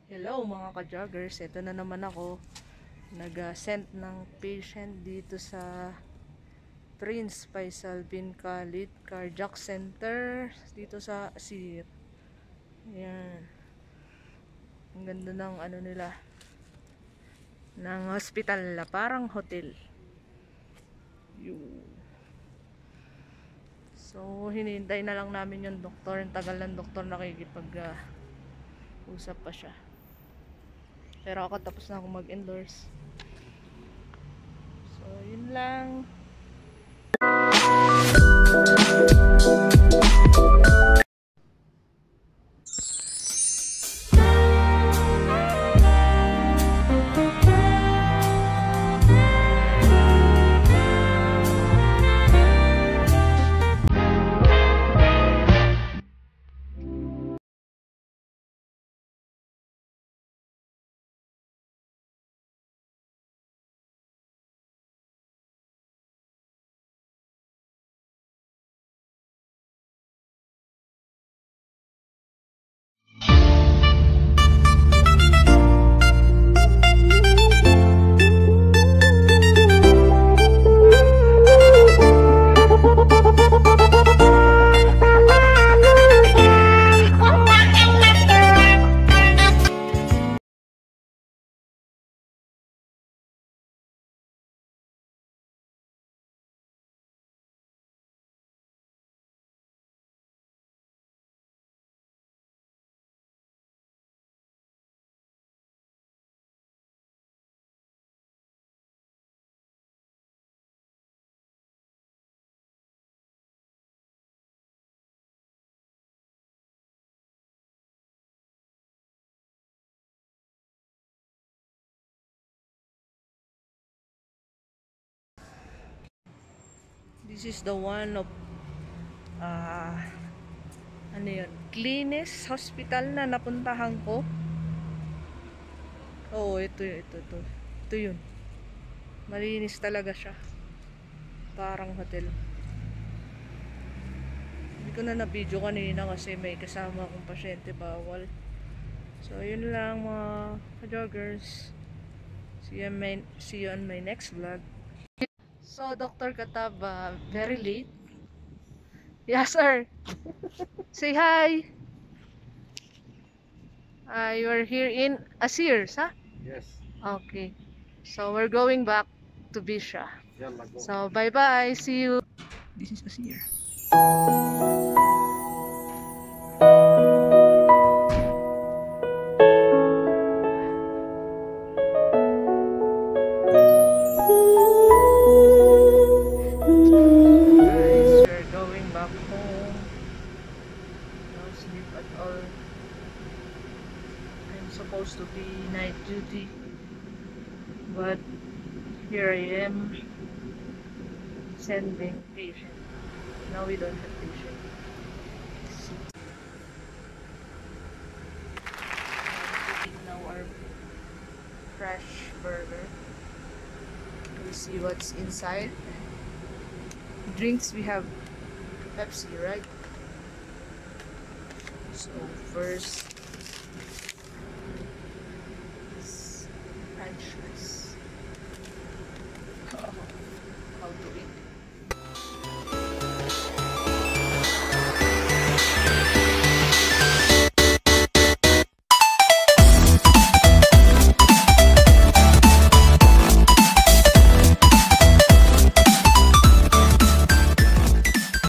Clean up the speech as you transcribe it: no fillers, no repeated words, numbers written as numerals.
Hello mga ka-joggers, ito na naman ako nag-send ng patient dito sa Prince Faisal bin Khalid Cardiac Center dito sa Asir. Ayan. Ang ganda ng ano nila, ng hospital na parang hotel. Yun. So hinihintay na lang namin yung doktor. Ang tagal ng doktor, nakikipag usap pa siya. Pero ako tapos na ako mag-endorse. So yun lang. This is the one of ano yun, cleanest hospital na napuntahan ko. Oo, ito yun. Malinis talaga siya. Parang hotel. Hindi ko na na-video kanina kasi may kasama akong pasyente, bawal. So, yun lang mga ka-joggers. See you on my next vlog. So, Dr. Katab, very late. Yes, sir. Say hi. You are here in Asirs, huh? Yes. Okay. So, we're going back to Bisha. Yalla, go. So, bye-bye. See you. This is Asir. Guys, we're going back home. No sleep at all. I'm supposed to be night duty, but here I am sending patient. Now we don't have patient. Now our fresh burger. We'll see what's inside. Drinks, we have Pepsi, right? So first, French fries.